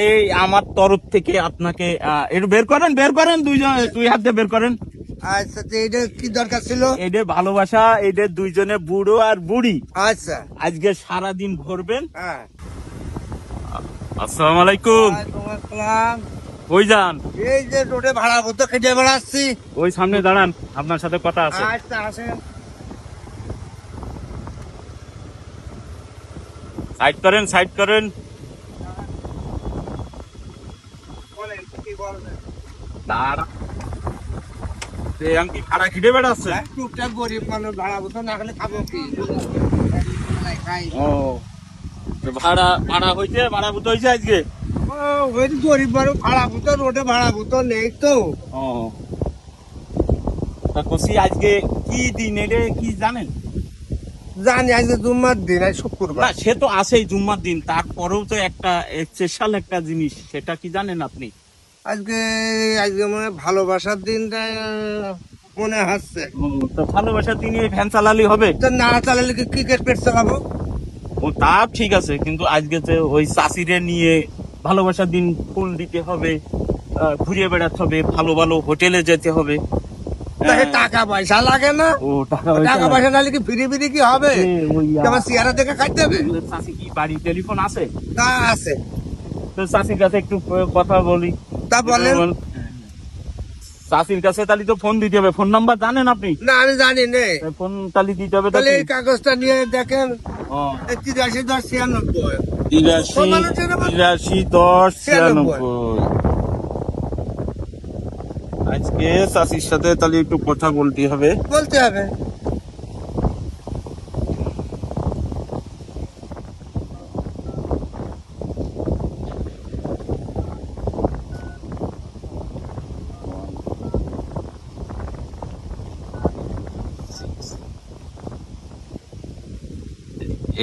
এই আমার তরফ থেকে আপনাকে একটু বের করেন দুই হাত দিয়ে বের করেন। আচ্ছা, তো এটা কি দরকার ছিল? এদের ভালোবাসা, এদের দুইজনে বুড়ো আর বুড়ি আচ্ছা। আজকে সারাদিন ঘুরবেন। হ্যাঁ। আসসালামু আলাইকুম। ওয়ালাইকুম আসসালাম। কই যান? এই যে রোডে ভাড়া করতে খেটে বেড়াচ্ছি। ওই সামনে দাঁড়ান, আপনার সাথে কথা আছে। আচ্ছা, আসেন। সাইড করেন, সাইড করেন। বলেন, কি বলবেন? দাঁড়া, আমি কি খাড়া খিদে বেড়াচ্ছে? টুকটাক গরিব মানুষ ভাড়া করতে না হলে খাবো কি? খাই। ও, তো ভাড়া হয়েছে, ভাড়া বুঝতে হয়েছে আজকে। ও, ওই যে গরিব মানুষ ভাড়া করতে, রোডে ভাড়া করতে নেই তো। ও, তা কষি আজকে কি দিন, এটা কি জানেন? জানি আজকে জুম্মার দিন, আজ না, শুক্রবার। সে তো আছেই জুম্মার দিন, তারপরেও তো একটা স্পেশাল একটা জিনিস, সেটা কি জানেন আপনি? আজকে আজকে মনে হয় ভালোবাসার দিনটা মনে হচ্ছে। তো ভালোবাসার দিনে ভ্যান চালালি হবে? তো না চালালে কি ক্রিকেট পেট চালাবো? ও, তা ঠিক আছে, কিন্তু আজকে তো ওই চাষিরে নিয়ে ভালোবাসার দিন ফুল দিতে হবে, ঘুরিয়ে বেড়াতে হবে, ভালো ভালো হোটেলে যেতে হবে। তাকে টাকা পয়সা লাগে না? ও, টাকা টাকা পয়সা নাহলে কি ফিরি ফিরি কি হবে? আমার চেহারা দেখে খাইতে হবে? চাষি কি বাড়ি টেলিফোন আছে? তা আছে। তো চাষির কাছে একটু কথা বলি। তা বলেন। চাষির কাছে তাহলে তো ফোন দিতে হবে, ফোন নাম্বার জানেন আপনি? না, আমি জানি নে। ফোন তাহলে দিতে হবে। তাহলে এই কাগজটা নিয়ে দেখেন। ও, 83-10-96। 83-10-96। আজকে চাষির সাথে তাহলে একটু কথা বলতে হবে। বলতে হবে।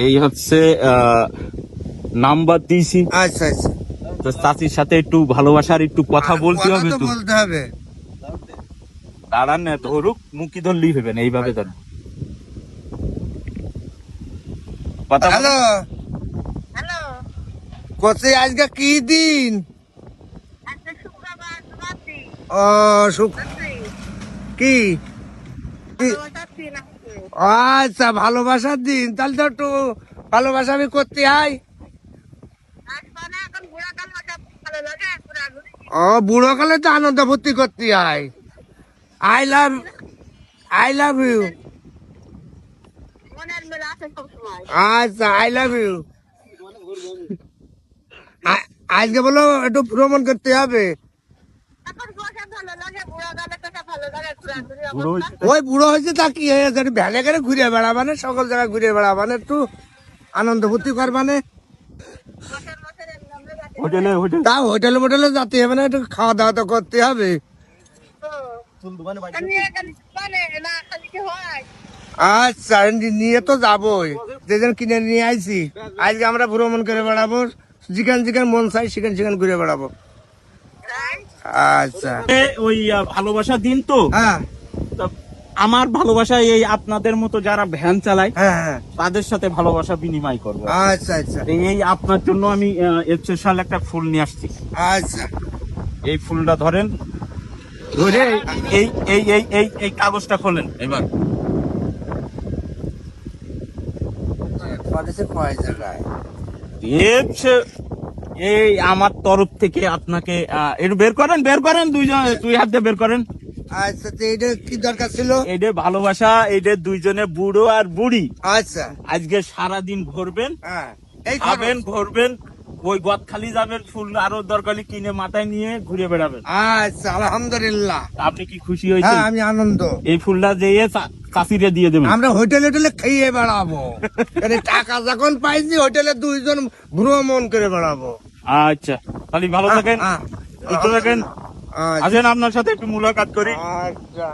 এই হচ্ছে নাম্বার দিয়েছি। আচ্ছা আচ্ছা। তো চাষির সাথে একটু ভালোবাসার একটু কথা বলতে হবে তো তো। বলতে হবে। দাঁড়ান না, ধরুক, মুখি ধরলেই হবে না, এইভাবে ধরেন কথা। হ্যালো হ্যালো, কোথায় আজকে কি দিন? ও, কি কি? আচ্ছা, ভালোবাসার দিন, তাহলে তো একটু ভালোবাসা আমি করতে হয়। ও, বুড়ো কালে তো আনন্দ ফুর্তি করতে হয়। I love you. আচ্ছা, আই লাভ ইউ। আজকে বলো একটু ভ্রমণ করতে হবে। ওই বুড়ো হয়েছে তা কি হয়েছে, ভ্যানে করে ঘুরে বেড়াবানে, সকল জায়গায় ঘুরে বেড়াবানে, একটু আনন্দ ফুর্তি করবানে। হোটেলে তা হোটেলে মোটেলে যেতে হবে না, একটু খাওয়া দাওয়া তো করতে হবে। আচ্ছা, নিয়ে তো যাবোই, যেদিন কিনে নিয়ে আইছি। আজকে আমরা ভ্রমণ করে বেড়াবো, যেখান যেখান মন চাই সেখান সেখান ঘুরে বেড়াবো। আচ্ছা। ওই ভালোবাসার দিন তো। হ্যাঁ তা আমার ভালোবাসা এই আপনাদের মতো যারা ভ্যান চালায় হ্যাঁ হ্যাঁ। তাদের সাথে ভালোবাসা বিনিময় করবো। আচ্ছা আচ্ছা এই আপনার জন্য আমি স্পেশাল একটা ফুল নিয়ে আসছি। আচ্ছা। এই ফুলটা ধরেন, ধরে এই এই এই এই এই কাগজটা খোলেন এবার। কয় জায়গায়? এই আমার তরফ থেকে আপনাকে একটু বের করেন দুই হাত দিয়ে বের করেন। আচ্ছা, তো এটা কি দরকার ছিল? এদের ভালোবাসা, এদের দুইজনে বুড়ো আর বুড়ি আচ্ছা। আজকে সারাদিন ঘুরবেন, হ্যাঁ, এই খাবেন, ঘুরবেন, ওই গদ খালি যাবেন, ফুল আরো দরকারি কিনে মাথায় নিয়ে ঘুরে বেড়াবেন। আচ্ছা, আলহামদুলিল্লাহ। আপনি কি খুশি হয়েছেন? হ্যাঁ, আমি আনন্দ। এই ফুলটা দিয়ে চাষিরে দিয়ে দেবেন। আমরা হোটেলে হোটেলে খেয়ে বেড়াবো। টাকা যখন পাইছি হোটেলে দুইজন ভ্রমণ করে বেড়াবো। আচ্ছা, তাহলে ভালো থাকেন, সুস্থ থাকেন। আসেন, আপনার সাথে একটু মুলাকাত করি। আচ্ছা।